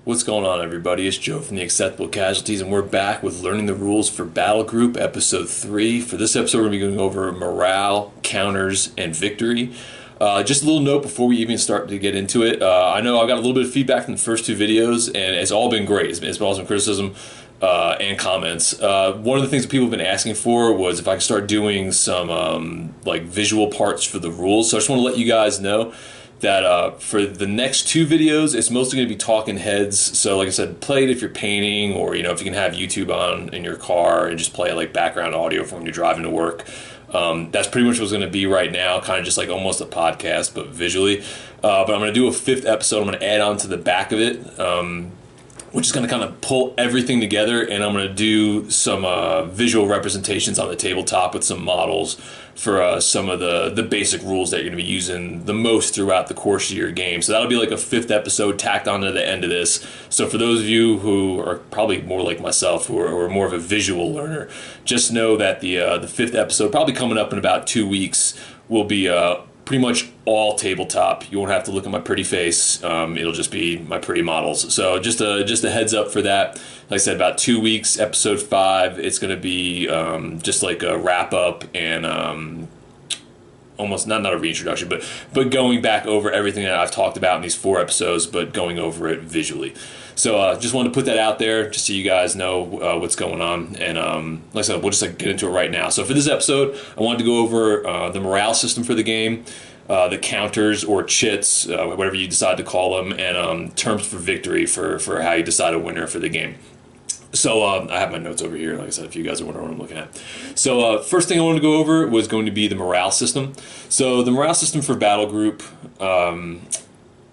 What's going on, everybody? It's Joe from the Acceptable Casualties, and we're back with Learning the Rules for Battlegroup, Episode 3. For this episode, we're going to be going over morale, counters, and victory. Just a little note before we even start to get into it. I know I got a little bit of feedback from the first two videos, and it's all been great. It's been all some criticism and comments. One of the things that people have been asking for was if I could start doing some like visual parts for the rules. So I just want to let you guys know that for the next two videos, it's mostly going to be talking heads. So like I said, play it if you're painting, or if you can have YouTube on in your car and just play like background audio from when you're driving to work. That's pretty much what's going to be right now, kind of just like almost a podcast, but visually. But I'm going to do a fifth episode. I'm going to add on to the back of it, which is going to kind of pull everything together, and I'm going to do some visual representations on the tabletop with some models for some of the basic rules that you're going to be using the most throughout the course of your game. So that'll be like a fifth episode tacked onto the end of this. So for those of you who are probably more like myself, who are more of a visual learner, just know that the fifth episode, probably coming up in about 2 weeks, will be pretty much all tabletop. You won't have to look at my pretty face. It'll just be my pretty models. So just a heads up for that. Like I said, about 2 weeks, episode 5. It's going to be just like a wrap up and almost not a reintroduction, but going back over everything that I've talked about in these 4 episodes, but going over it visually. So just wanted to put that out there just so you guys know what's going on. And like I said, we'll just get into it right now. So for this episode, I wanted to go over the morale system for the game, the counters or chits, whatever you decide to call them, and terms for victory for how you decide a winner for the game. So I have my notes over here, like I said, if you guys are wondering what I'm looking at. So first thing I wanted to go over was going to be the morale system. So the morale system for Battlegroup,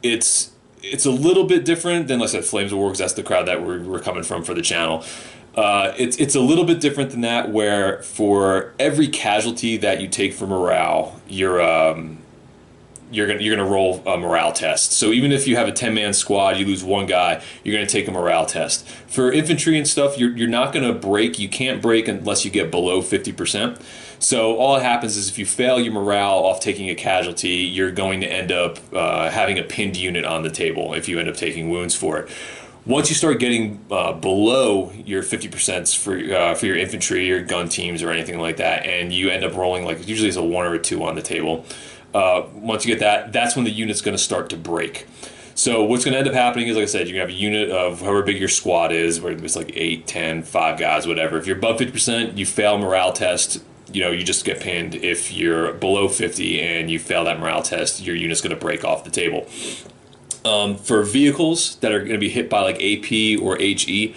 it's a little bit different than, like I said, Flames of War, because that's the crowd that we're coming from for the channel. It's a little bit different than that, where for every casualty that you take for morale, you're gonna roll a morale test. So even if you have a 10-man squad, you lose one guy, you're gonna take a morale test. For infantry and stuff, you're not gonna break. You can't break unless you get below 50%. So all that happens is if you fail your morale off taking a casualty, you're going to end up having a pinned unit on the table if you end up taking wounds for it. Once you start getting below your 50% for your infantry, your gun teams, or anything like that, and you end up rolling, like usually it's a 1 or a 2 on the table, once you get that, that's when the unit's going to start to break. So what's going to end up happening is, like I said, you're going to have a unit of however big your squad is, where it's like 8, 10, 5 guys, whatever. If you're above 50%, you fail morale test, you just get pinned. If you're below 50 and you fail that morale test, your unit's going to break off the table. For vehicles that are going to be hit by like AP or HE,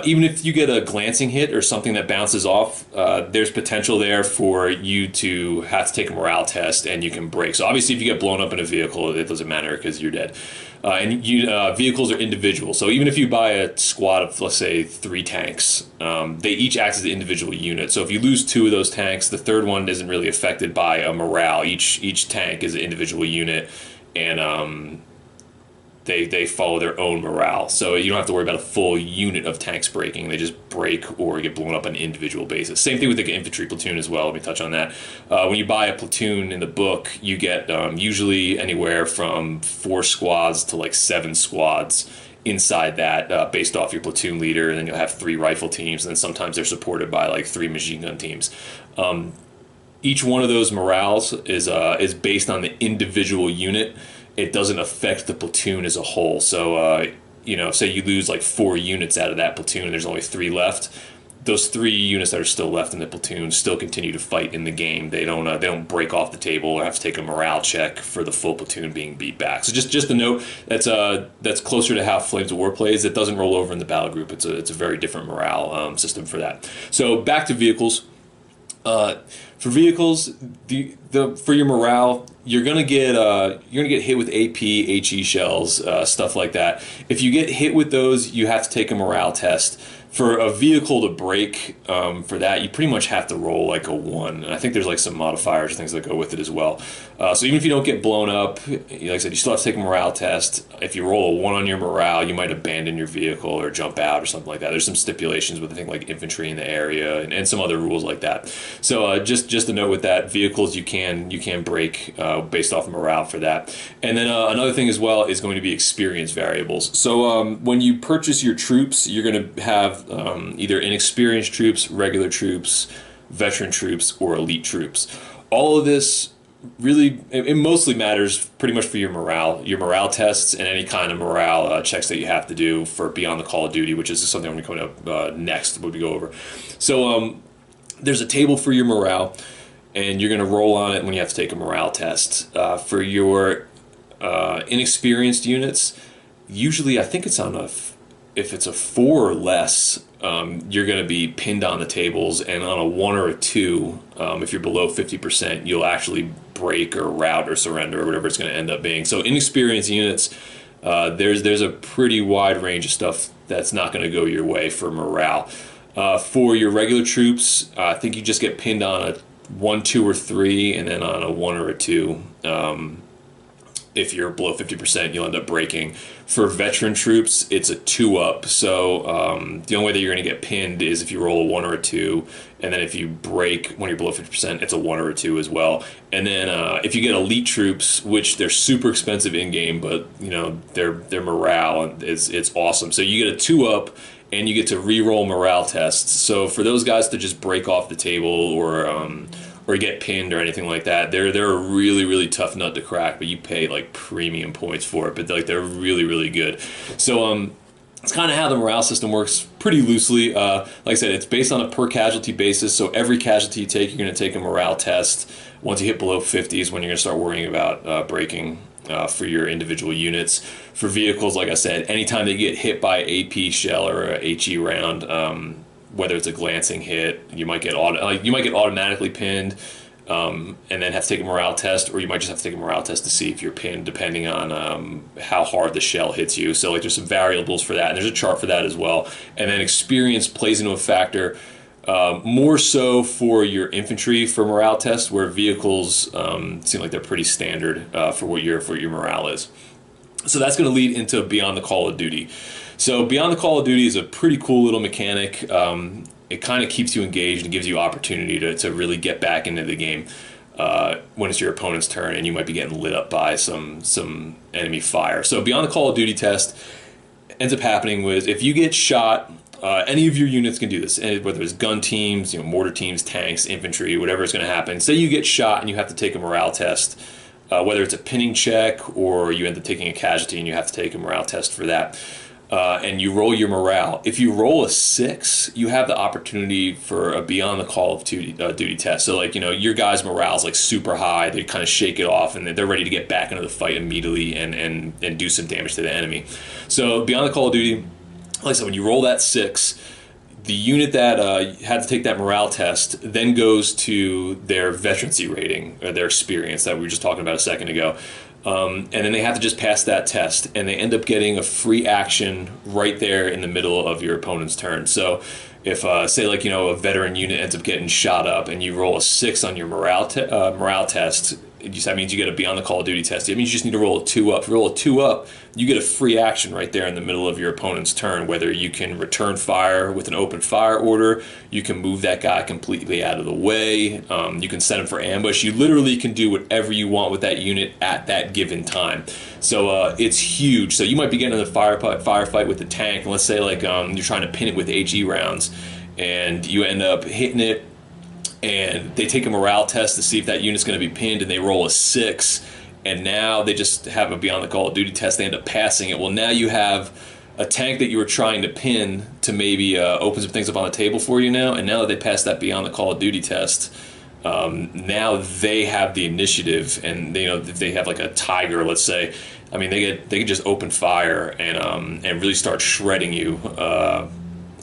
even if you get a glancing hit or something that bounces off, there's potential there for you to have to take a morale test and you can break. So obviously if you get blown up in a vehicle, it doesn't matter because you're dead. And vehicles are individual. So even if you buy a squad of, let's say, 3 tanks, they each act as an individual unit. So if you lose 2 of those tanks, the third one isn't really affected by a morale. Each tank is an individual unit, and they follow their own morale. So you don't have to worry about a full unit of tanks breaking. They just break or get blown up on an individual basis. Same thing with the infantry platoon as well. Let me touch on that. When you buy a platoon in the book, you get usually anywhere from 4 squads to like 7 squads inside that, based off your platoon leader. And then you'll have 3 rifle teams, and then sometimes they're supported by like 3 machine gun teams. Each one of those morales is based on the individual unit. It doesn't affect the platoon as a whole. So, say you lose like 4 units out of that platoon and there's only 3 left, those 3 units that are still left in the platoon still continue to fight in the game. They don't break off the table or have to take a morale check for the full platoon being beat back. So just a note, that's closer to how Flames of War plays. It doesn't roll over in the Battlegroup. It's a very different morale system for that. So back to vehicles. For vehicles, for your morale, you're gonna get hit with AP, HE shells, stuff like that. If you get hit with those, you have to take a morale test. For a vehicle to break, for that, you pretty much have to roll like a 1. And I think there's like some modifiers and things that go with it as well. So even if you don't get blown up, like I said, you still have to take a morale test. If you roll a 1 on your morale, you might abandon your vehicle or jump out or something like that. There's some stipulations with, I think, like infantry in the area and some other rules like that. So just a note with that, vehicles you can break based off of morale for that. And then another thing as well is going to be experience variables. So when you purchase your troops, you're going to have either inexperienced troops, regular troops, veteran troops, or elite troops. All of this really, it mostly matters pretty much for your morale tests, and any kind of morale checks that you have to do for Beyond the Call of Duty, which is something I'm going to come up next when we go over. So there's a table for your morale, and you're going to roll on it when you have to take a morale test. For your inexperienced units, usually I think it's on if it's a 4 or less, you're going to be pinned on the tables, and on a 1 or a 2, if you're below 50%, you'll actually break or rout or surrender or whatever it's going to end up being. So inexperienced units, there's a pretty wide range of stuff that's not going to go your way for morale. For your regular troops, I think you just get pinned on a 1, 2, or 3, and then on a 1 or a 2. If you're below 50%, you'll end up breaking. For veteran troops, it's a 2 up. So the only way that you're going to get pinned is if you roll a 1 or a 2, and then if you break when you're below 50%, it's a 1 or a 2 as well. And then if you get elite troops, which they're super expensive in game, but their morale it's awesome. So you get a 2 up, and you get to re-roll morale tests. So for those guys to just break off the table or get pinned or anything like that, they're a really, really tough nut to crack, but you pay like premium points for it. But like they're really, really good. So it's kind of how the morale system works pretty loosely. Like I said, it's based on a per casualty basis. So every casualty you take, you're going to take a morale test. Once you hit below 50 is when you're going to start worrying about breaking for your individual units. For vehicles, like I said, anytime they get hit by AP shell or a HE round, whether it's a glancing hit, you might get automatically pinned, and then have to take a morale test, or you might just have to take a morale test to see if you're pinned, depending on how hard the shell hits you. So like there's some variables for that, and there's a chart for that as well. And then experience plays into a factor, more so for your infantry for morale tests, where vehicles seem like they're pretty standard for what your morale is. So that's going to lead into Beyond the Call of Duty. So Beyond the Call of Duty is a pretty cool little mechanic. It kind of keeps you engaged and gives you opportunity to really get back into the game when it's your opponent's turn, and you might be getting lit up by some enemy fire. So Beyond the Call of Duty test ends up happening with, if you get shot, any of your units can do this, whether it's gun teams, mortar teams, tanks, infantry, whatever is going to happen. Say you get shot and you have to take a morale test, whether it's a pinning check or you end up taking a casualty and you have to take a morale test for that. And you roll your morale. If you roll a 6, you have the opportunity for a Beyond the Call of Duty test. So like, your guys' morale's like super high. They kind of shake it off, and they're ready to get back into the fight immediately and do some damage to the enemy. So Beyond the Call of Duty, like I said, when you roll that 6, the unit that had to take that morale test then goes to their veterancy rating, or their experience that we were just talking about a second ago. And then they have to just pass that test, and they end up getting a free action right there in the middle of your opponent's turn. So if, say, like, a veteran unit ends up getting shot up and you roll a 6 on your morale test, that means you get a Beyond the Call of Duty test. It means you just need to roll a 2 up. If you roll a 2 up, you get a free action right there in the middle of your opponent's turn, whether you can return fire with an open fire order, you can move that guy completely out of the way, you can set him for ambush. You literally can do whatever you want with that unit at that given time. So it's huge. So you might be getting in a firefight with the tank, and let's say like you're trying to pin it with HE rounds, and you end up hitting it, and they take a morale test to see if that unit's going to be pinned, and they roll a 6, and now they just have a Beyond the Call of Duty test. They end up passing it. Well, now you have a tank that you were trying to pin to maybe open some things up on the table for you now, and now that they passed that Beyond the Call of Duty test, now they have the initiative, and if they have like a Tiger, let's say, they can just open fire and really start shredding you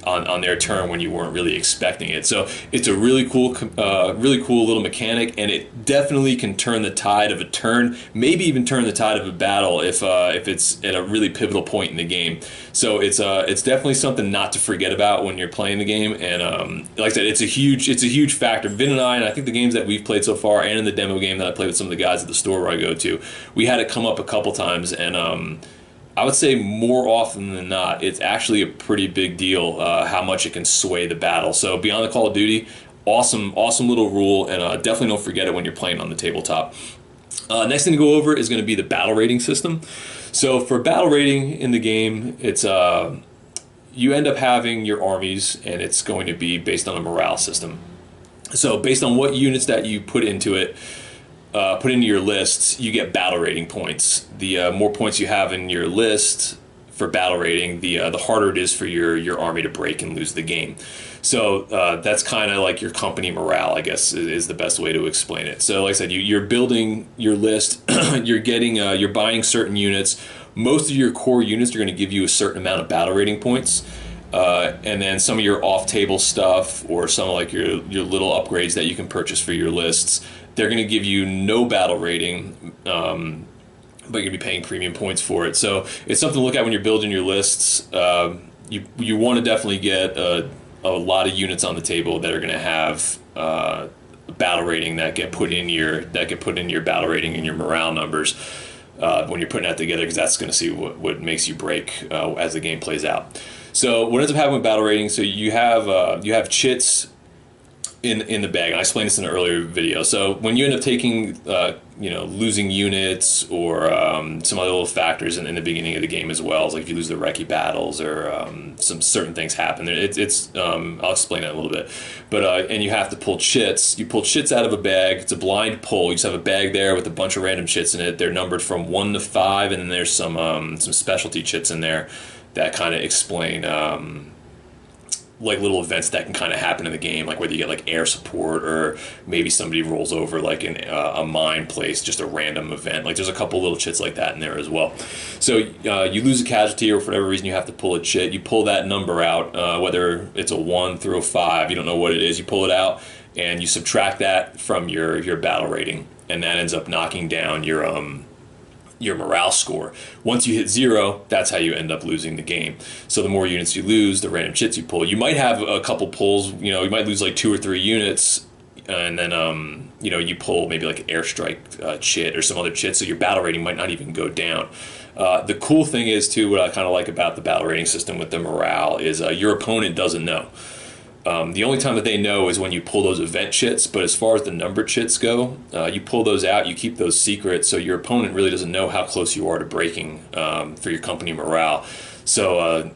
on their turn when you weren't really expecting it. So it's a really cool little mechanic, and it definitely can turn the tide of a turn, maybe even turn the tide of a battle if it's at a really pivotal point in the game. So it's definitely something not to forget about when you're playing the game. And like I said, it's a huge factor. Vin and I think the games that we've played so far, and in the demo game that I played with some of the guys at the store where I go to, we had it come up a couple times, and I would say more often than not, it's actually a pretty big deal how much it can sway the battle. So Beyond the Call of Duty, awesome little rule, and definitely don't forget it when you're playing on the tabletop. Next thing to go over is going to be the battle rating system. So for battle rating in the game, it's you end up having your armies, and it's going to be based on a morale system. So based on what units that you put into it, put into your list, you get battle rating points. The more points you have in your list for battle rating, the harder it is for your army to break and lose the game. So that's kind of like your company morale, I guess, is the best way to explain it. So like I said, you're building your list, you're buying certain units. Most of your core units are going to give you a certain amount of battle rating points. And then some of your off-table stuff, or some of like your little upgrades that you can purchase for your lists, they're going to give you no battle rating, but you're going to be paying premium points for it. So it's something to look at when you're building your lists. You want to definitely get a lot of units on the table that are going to have battle rating that get put in your battle rating and your morale numbers when you're putting that together, because that's going to see what makes you break as the game plays out. So what ends up happening with battle rating? So you have chits in the bag. And I explained this in an earlier video. So when you end up taking losing units, or some other little factors in the beginning of the game as well, as like if you lose the recce battles, or some certain things happen. I'll explain that a little bit. But and you have to pull chits. You pull chits out of a bag. It's a blind pull. You just have a bag there with a bunch of random chits in it. They're numbered from 1 to 5, and then there's some specialty chits in there that kind of explain like little events that can kind of happen in the game, like whether you get like air support, or maybe somebody rolls over like in a mine place, just a random event. Like there's a couple little chits like that in there as well. So you lose a casualty, or for whatever reason you have to pull a chit. You pull that number out, whether it's a 1 through a 5, you don't know what it is. You pull it out and you subtract that from your battle rating, and that ends up knocking down your morale score. Once you hit 0, that's how you end up losing the game. So the more units you lose, the random chits you pull. You might have a couple pulls, you might lose like 2 or 3 units, and then you pull maybe like an airstrike chit or some other chit, so your battle rating might not even go down. The cool thing is too, what I kind of like about the battle rating system with the morale is your opponent doesn't know. The only time that they know is when you pull those event chits, but as far as the number chits go, you pull those out, you keep those secret, so your opponent really doesn't know how close you are to breaking for your company morale. So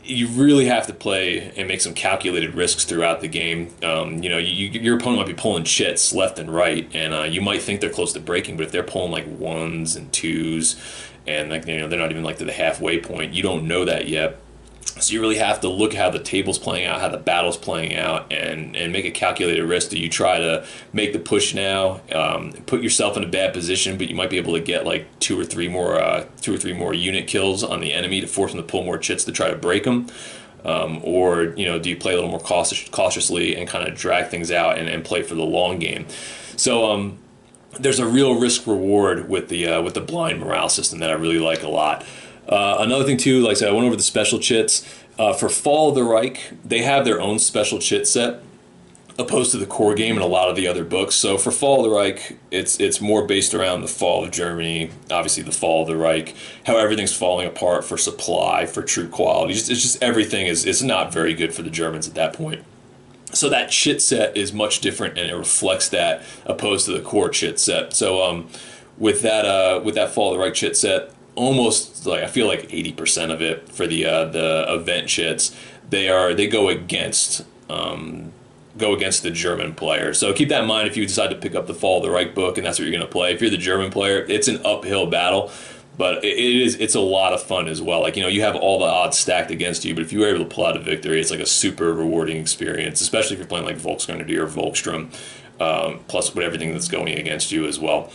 you really have to play and make some calculated risks throughout the game. Your opponent might be pulling chits left and right, and you might think they're close to breaking, but if they're pulling like 1s and 2s, and they're not even like to the halfway point, you don't know that yet. So you really have to look at how the table's playing out, how the battle's playing out, and make a calculated risk. Do you try to make the push now, put yourself in a bad position, but you might be able to get like 2 or 3 more unit kills on the enemy to force them to pull more chits to try to break them, or do you play a little more cautiously and kind of drag things out and play for the long game? So there's a real risk reward with the blind morale system that I really like a lot. Another thing too, like I said, I went over the special chits. For Fall of the Reich, they have their own special chit set, opposed to the core game and a lot of the other books. So for Fall of the Reich, it's more based around the fall of Germany, obviously the fall of the Reich, how everything's falling apart for supply, for troop quality. It's just everything is not very good for the Germans at that point. So that chit set is much different, and it reflects that, opposed to the core chit set. So with that Fall of the Reich chit set, almost like I feel like 80% of it for the event chits, they go against the German player. So keep that in mind if you decide to pick up the Fall of the Reich book and that's what you're going to play. If you're the German player, it's an uphill battle, but it's a lot of fun as well. Like you have all the odds stacked against you, but if you were able to pull out a victory, it's like a super rewarding experience, especially if you're playing like Volksgrenadier or Volkssturm, plus with everything that's going against you as well.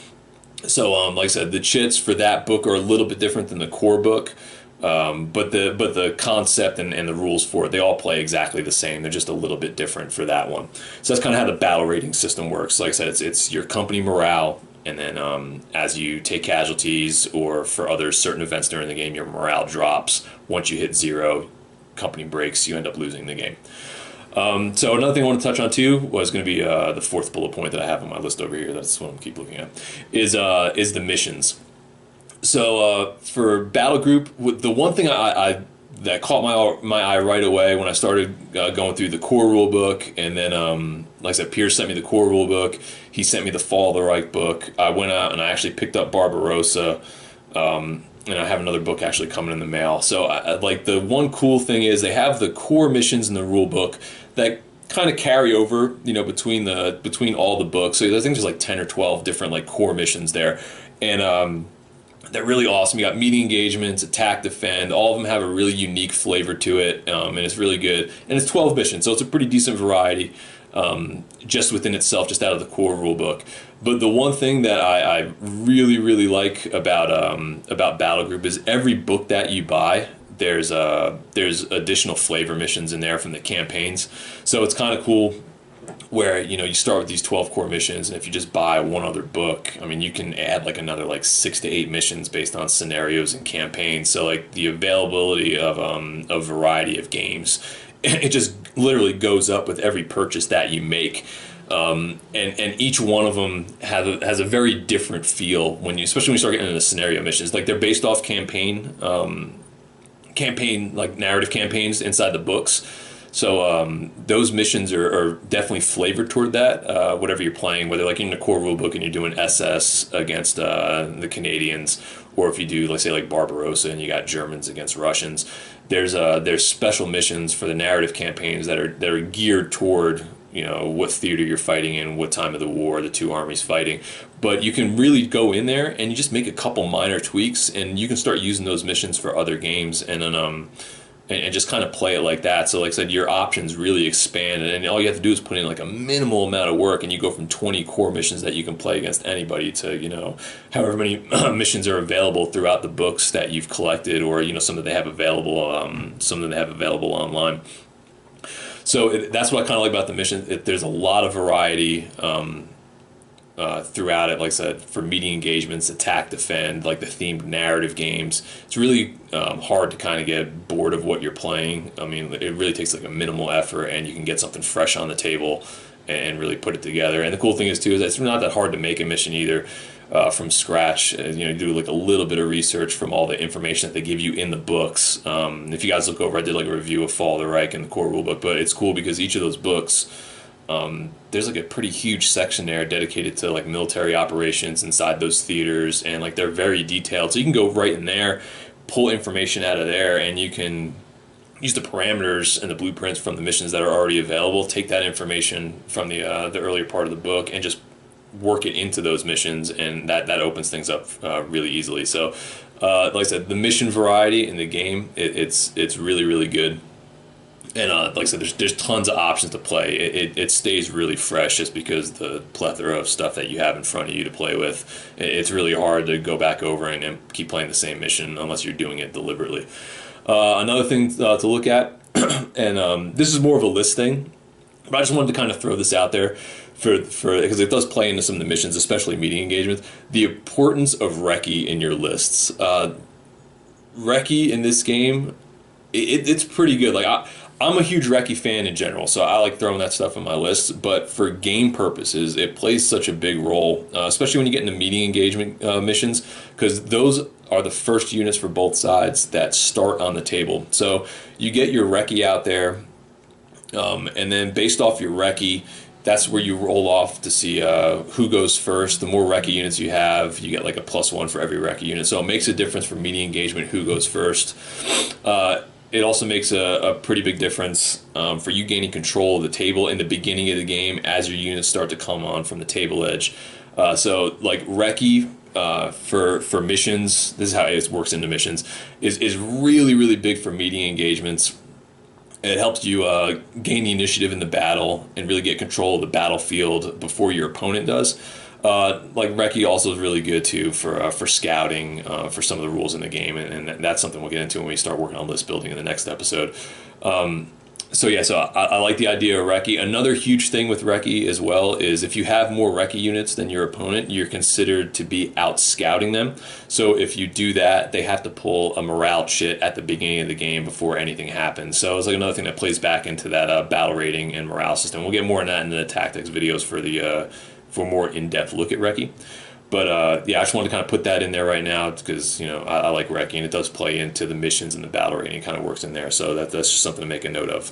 So, like I said, the chits for that book are a little bit different than the core book. But the concept and the rules for it, they all play exactly the same. They're just a little bit different for that one. So that's kind of how the battle rating system works. Like I said, it's your company morale, and then as you take casualties or for other certain events during the game, your morale drops. Once you hit 0, company breaks, you end up losing the game. So another thing I want to touch on too was going to be the fourth bullet point that I have on my list over here. That's what I'm keep looking at. Is the missions. So for Battlegroup, the one thing I that caught my eye right away when I started going through the core rule book, and then like I said, Pierce sent me the core rule book. He sent me the Fall of the Reich book. I went out and I actually picked up Barbarossa, and I have another book actually coming in the mail. So like the one cool thing is they have the core missions in the rule book that kind of carry over, between all the books. So I think there's like 10 or 12 different like core missions there, and they're really awesome. You got meeting engagements, attack, defend. All of them have a really unique flavor to it, and it's really good. And it's 12 missions, so it's a pretty decent variety just within itself, just out of the core rule book. But the one thing that I really, really like about Battlegroup is every book that you buy, there's additional flavor missions in there from the campaigns. So it's kind of cool where you start with these 12 core missions, and if you just buy one other book, I mean, you can add like another like 6 to 8 missions based on scenarios and campaigns. So like the availability of a variety of games, it just literally goes up with every purchase that you make. And each one of them has a very different feel especially when you start getting into scenario missions. Like they're based off campaign like narrative campaigns inside the books. So those missions are definitely flavored toward that, whatever you're playing, whether like in the core rulebook and you're doing SS against the Canadians, or if you do, let's say, like Barbarossa and you got Germans against Russians. There's special missions for the narrative campaigns that are geared toward what theater you're fighting in, what time of the war the two armies fighting. But you can really go in there and you just make a couple minor tweaks, and you can start using those missions for other games, and then and just kind of play it like that. So like I said, your options really expand, and all you have to do is put in like a minimal amount of work, and you go from 20 core missions that you can play against anybody to however many missions are available throughout the books that you've collected, or some that they have available online. So that's what I kind of like about the mission. There's a lot of variety throughout it. Like I said, for meeting engagements, attack, defend, like the themed narrative games, it's really hard to kind of get bored of what you're playing. I mean, it really takes like a minimal effort, and you can get something fresh on the table and really put it together. And the cool thing is too is that it's not that hard to make a mission either. From scratch, you do like a little bit of research from all the information that they give you in the books. If you guys look over, I did like a review of Fall of the Reich and the core rulebook, but it's cool because each of those books, there's like a pretty huge section there dedicated to like military operations inside those theaters, and like they're very detailed. So you can go right in there, pull information out of there, and you can use the parameters and the blueprints from the missions that are already available, take that information from the earlier part of the book, and just work it into those missions, and that opens things up really easily. So like I said, the mission variety in the game, it's really, really good. And like I said, there's tons of options to play. It stays really fresh just because the plethora of stuff that you have in front of you to play with. It's really hard to go back over and keep playing the same mission unless you're doing it deliberately. Another thing to look at, and this is more of a list thing, but I just wanted to kind of throw this out there for because it does play into some of the missions, especially meeting engagements. The importance of recce in your lists. Recce in this game, it's pretty good. Like I'm a huge recce fan in general, so I like throwing that stuff in my lists. But for game purposes, it plays such a big role, especially when you get into meeting engagement missions, because those are the first units for both sides that start on the table. So you get your recce out there, and then based off your recce, that's where you roll off to see who goes first. The more recce units you have, you get like a +1 for every recce unit. So it makes a difference for meeting engagement who goes first. It also makes a pretty big difference for you gaining control of the table in the beginning of the game as your units start to come on from the table edge. So like recce for missions, this is how it works into missions, is really, really big for meeting engagements. It helps you gain the initiative in the battle and really get control of the battlefield before your opponent does. Like recce also is really good too for scouting for some of the rules in the game, and that's something we'll get into when we start working on list building in the next episode. So yeah, so I like the idea of recce. Another huge thing with recce as well is if you have more recce units than your opponent, you're considered to be out scouting them. So if you do that, they have to pull a morale chit at the beginning of the game before anything happens. So it's like another thing that plays back into that battle rating and morale system. We'll get more on that in the tactics videos for more in-depth look at recce. But yeah, I just wanted to kind of put that in there right now because I like recce, and it does play into the missions and the battle rating. It kind of works in there, so that's just something to make a note of.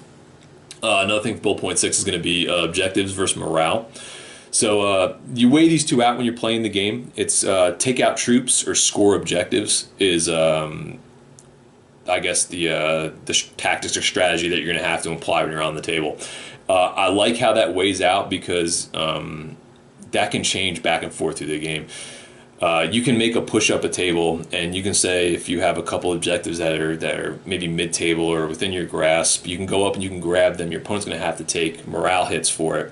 Another thing for bullet point 6 is going to be objectives versus morale. So you weigh these two out when you're playing the game. It's take out troops or score objectives is I guess the tactics or strategy that you're going to have to apply when you're on the table. I like how that weighs out because that can change back and forth through the game. You can make a push up a table, and you can say if you have a couple objectives that are maybe mid table or within your grasp, you can go up and you can grab them. Your opponent's going to have to take morale hits for it,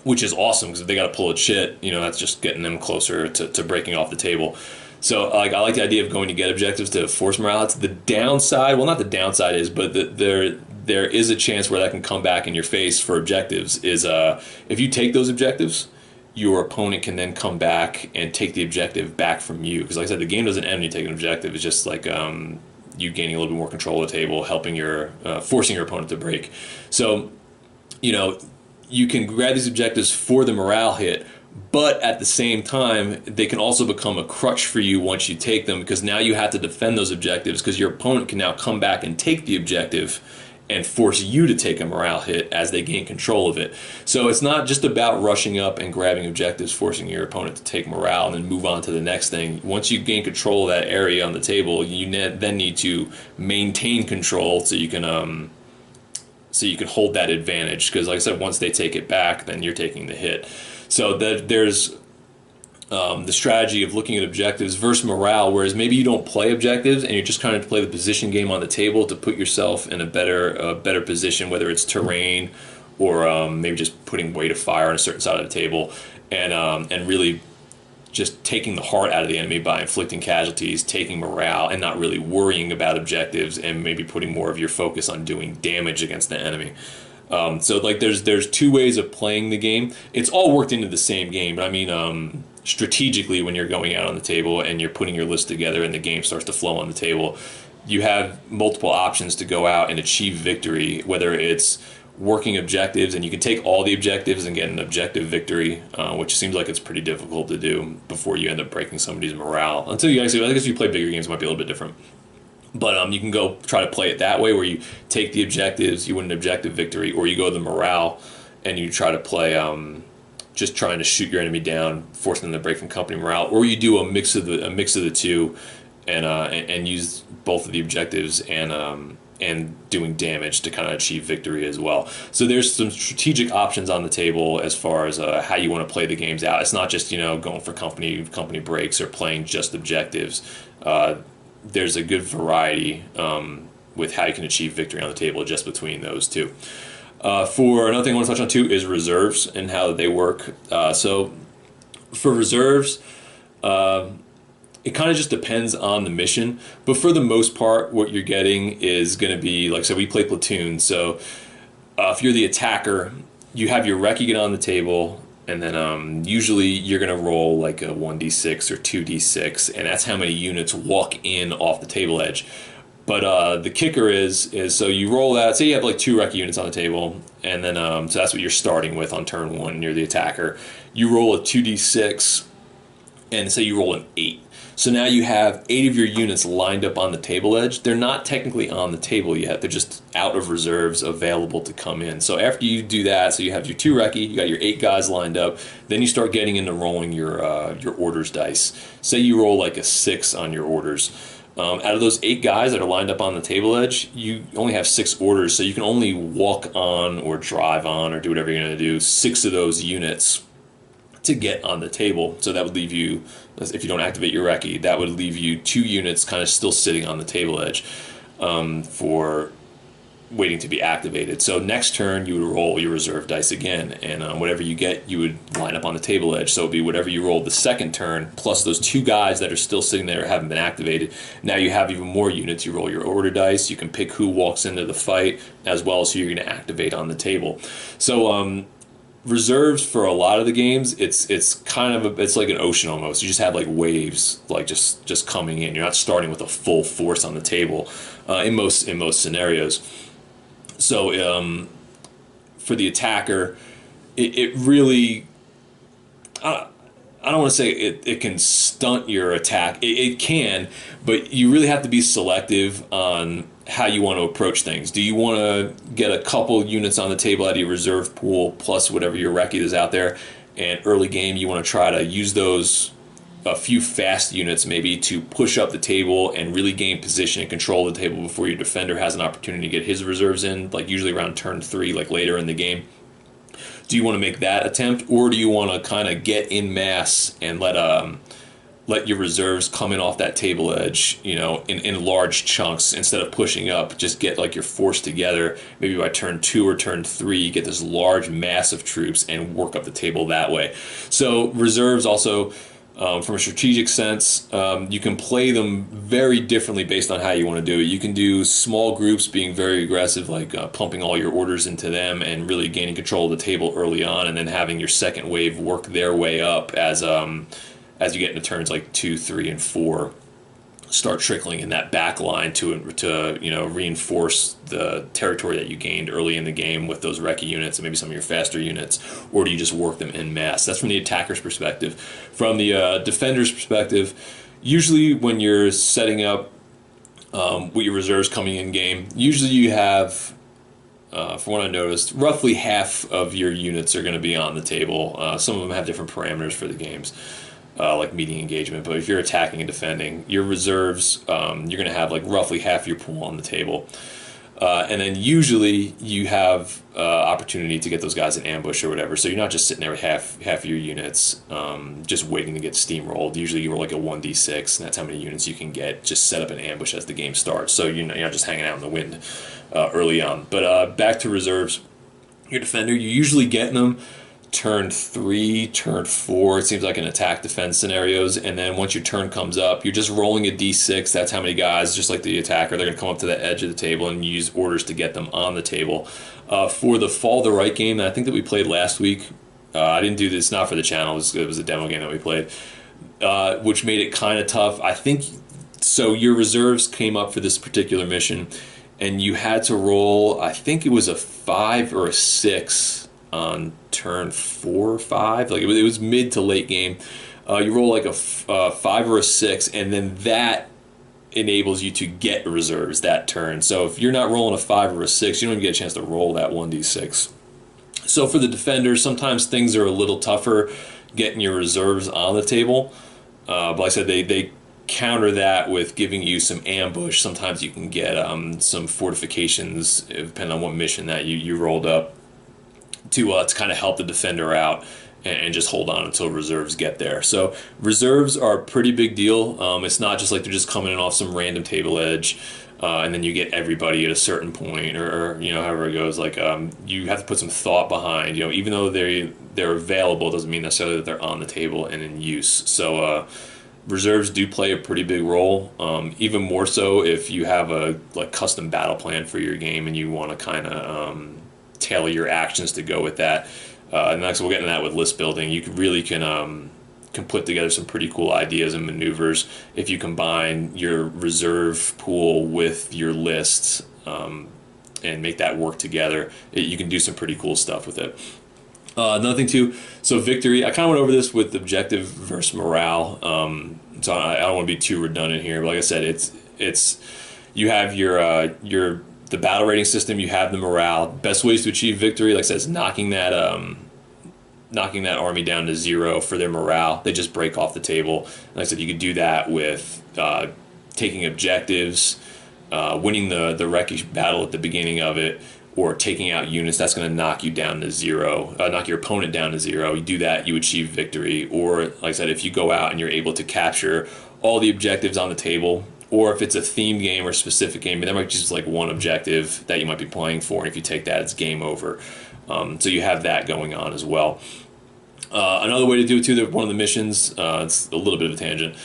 which is awesome because if they got to pull a shit, that's just getting them closer to breaking off the table. So I like the idea of going to get objectives to force morale hits. The downside, well, not the downside is, but there is a chance where that can come back in your face for objectives. Is if you take those objectives, your opponent can then come back and take the objective back from you. Because like I said, the game doesn't end when you take an objective. It's just like you gaining a little bit more control of the table, helping forcing your opponent to break. So, you can grab these objectives for the morale hit, but at the same time, they can also become a crutch for you once you take them, because now you have to defend those objectives because your opponent can now come back and take the objective and force you to take a morale hit as they gain control of it. So it's not just about rushing up and grabbing objectives, forcing your opponent to take morale and then move on to the next thing. Once you gain control of that area on the table, you then need to maintain control so you can hold that advantage. Because like I said, once they take it back, then you're taking the hit. So there's the strategy of looking at objectives versus morale, whereas maybe you don't play objectives and you're just trying to play the position game on the table to put yourself in a better position, whether it's terrain or maybe just putting weight of fire on a certain side of the table, and really just taking the heart out of the enemy by inflicting casualties, taking morale, and not really worrying about objectives, and maybe putting more of your focus on doing damage against the enemy. So like there's two ways of playing the game. It's all worked into the same game, but I mean strategically, when you're going out on the table and you're putting your list together and the game starts to flow on the table, you have multiple options to go out and achieve victory, whether it's working objectives, and you can take all the objectives and get an objective victory, which seems like it's pretty difficult to do before you end up breaking somebody's morale. Until you actually, I guess if you play bigger games, it might be a little bit different. But you can go try to play it that way, where you take the objectives, you win an objective victory, or you go the morale and you try to play just trying to shoot your enemy down, forcing them to break from company morale, or you do a mix of the two, and use both of the objectives and doing damage to kind of achieve victory as well. So there's some strategic options on the table as far as how you want to play the games out. It's not just going for company breaks or playing just objectives. There's a good variety with how you can achieve victory on the table just between those two. For another thing I want to touch on too is reserves and how they work. So for reserves, it kind of just depends on the mission, but for the most part, what you're getting is going to be, like, so we play platoon. So if you're the attacker, you have your recce get on the table, and then usually you're going to roll like a 1d6 or 2d6, and that's how many units walk in off the table edge. But the kicker is so you roll that. Say you have like 2 recce units on the table, and then so that's what you're starting with on turn 1. You're the attacker. You roll a 2d6, and say you roll an 8. So now you have 8 of your units lined up on the table edge. They're not technically on the table yet. They're just out of reserves available to come in. So after you do that, so you have your 2 recce, you got your 8 guys lined up, then you start getting into rolling your orders dice. Say you roll like a 6 on your orders. Out of those 8 guys that are lined up on the table edge, you only have 6 orders, so you can only walk on or drive on or do whatever you're going to do 6 of those units to get on the table. So that would leave you, if you don't activate your recce, that would leave you 2 units kind of still sitting on the table edge for waiting to be activated. So next turn, you would roll your reserve dice again, and whatever you get, you would line up on the table edge. So it would be whatever you rolled the second turn, plus those 2 guys that are still sitting there haven't been activated. Now you have even more units. You roll your order dice. You can pick who walks into the fight, as well as who you're going to activate on the table. So reserves for a lot of the games, it's kind of it's like an ocean almost. You just have like waves, like just coming in. You're not starting with a full force on the table in most scenarios. So for the attacker, it really, I don't want to say it can stunt your attack. It can, but you really have to be selective on how you want to approach things. Do you want to get a couple units on the table out of your reserve pool plus whatever your recce is out there, and early game you want to try to use those a few fast units maybe to push up the table and really gain position and control the table before your defender has an opportunity to get his reserves in, like usually around turn 3, like later in the game? Do you want to make that attempt, or do you want to kind of get in mass and let your reserves come in off that table edge, in large chunks instead of pushing up? Just get like your force together. Maybe by turn 2 or turn 3, you get this large mass of troops and work up the table that way. So reserves also, from a strategic sense, you can play them very differently based on how you want to do it. You can do small groups being very aggressive, like pumping all your orders into them and really gaining control of the table early on, and then having your second wave work their way up as you get into turns like 2, 3, and 4. Start trickling in that back line to reinforce the territory that you gained early in the game with those recce units and maybe some of your faster units, or do you just work them en masse? That's from the attacker's perspective. From the defender's perspective, usually when you're setting up with your reserves coming in game, usually you have, from what I noticed, roughly half of your units are going to be on the table. Some of them have different parameters for the games. Like meeting engagement, but if you're attacking and defending, your reserves, you're going to have like roughly half your pool on the table, and then usually you have opportunity to get those guys in ambush or whatever. So you're not just sitting there with half your units, just waiting to get steamrolled. Usually you roll like a 1d6, and that's how many units you can get. Just set up an ambush as the game starts, so you're not just hanging out in the wind early on. But back to reserves, your defender, you're usually getting them turn 3, turn 4, it seems like in attack defense scenarios, and then once your turn comes up, you're just rolling a d6. That's how many guys, just like the attacker, they're going to come up to the edge of the table and use orders to get them on the table. For the Fall to Right game, I think that we played last week, I didn't do this, not for the channel, it was a demo game that we played, which made it kind of tough. I think, so your reserves came up for this particular mission, and you had to roll, I think it was a 5 or a 6 on turn 4 or 5, like it was mid to late game. You roll like a 5 or a 6, and then that enables you to get reserves that turn. So if you're not rolling a 5 or a 6, you don't even get a chance to roll that 1d6. So for the defenders, sometimes things are a little tougher getting your reserves on the table. But like I said, they counter that with giving you some ambush. Sometimes you can get some fortifications, depending on what mission that you rolled up, to kind of help the defender out and just hold on until reserves get there. So reserves are a pretty big deal. It's not just like they're just coming in off some random table edge and then you get everybody at a certain point, or however it goes. Like you have to put some thought behind. Even though they're available, doesn't mean necessarily that they're on the table and in use. So reserves do play a pretty big role. Even more so if you have a custom battle plan for your game and you want to kind of tailor your actions to go with that. And next we'll get into that with list building. You can put together some pretty cool ideas and maneuvers if you combine your reserve pool with your lists and make that work together. You can do some pretty cool stuff with it. Another thing too, so victory, I kind of went over this with objective versus morale, so I don't want to be too redundant here, but like I said, it's you have your the battle rating system, you have the morale. Best ways to achieve victory, like I said, is knocking that army down to 0 for their morale. They just break off the table. Like I said, you could do that with taking objectives, winning the recce battle at the beginning of it, or taking out units. That's going to knock you down to 0, knock your opponent down to 0. You do that, you achieve victory. Or, like I said, if you go out and you're able to capture all the objectives on the table or if it's a themed game or specific game, there might be just like one objective that you might be playing for, and if you take that, it's game over. So you have that going on as well. Another way to do it too, one of the missions, it's a little bit of a tangent,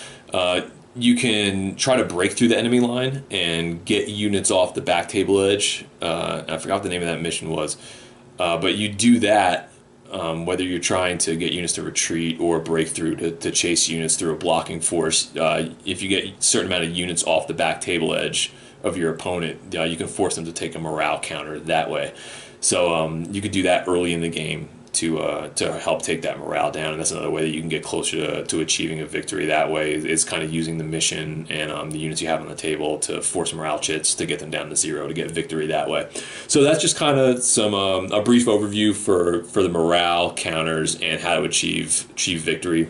you can try to break through the enemy line and get units off the back table edge. I forgot what the name of that mission was, but you do that whether you're trying to get units to retreat or break through to chase units through a blocking force. If you get a certain amount of units off the back table edge of your opponent, you can force them to take a morale counter that way. So you could do that early in the game to help take that morale down, and that's another way that you can get closer to achieving a victory that way, is kind of using the mission and the units you have on the table to force morale chits to get them down to 0 to get victory that way. So that's just kind of some a brief overview for the morale counters and how to achieve victory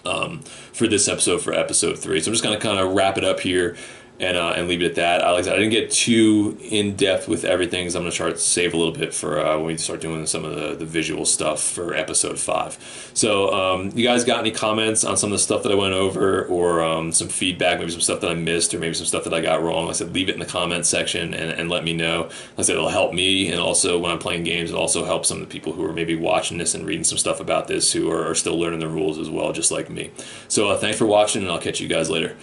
for this episode, for episode 3. So I'm just going to kind of wrap it up here and leave it at that. Like I said, I didn't get too in-depth with everything, so I'm going to try to save a little bit for when we start doing some of the visual stuff for episode 5. So you guys got any comments on some of the stuff that I went over, or some feedback, maybe some stuff that I missed, or maybe some stuff that I got wrong? Like I said, leave it in the comments section and let me know. Like I said, it'll help me, and also when I'm playing games, it'll also help some of the people who are maybe watching this and reading some stuff about this who are still learning the rules as well, just like me. So thanks for watching, and I'll catch you guys later.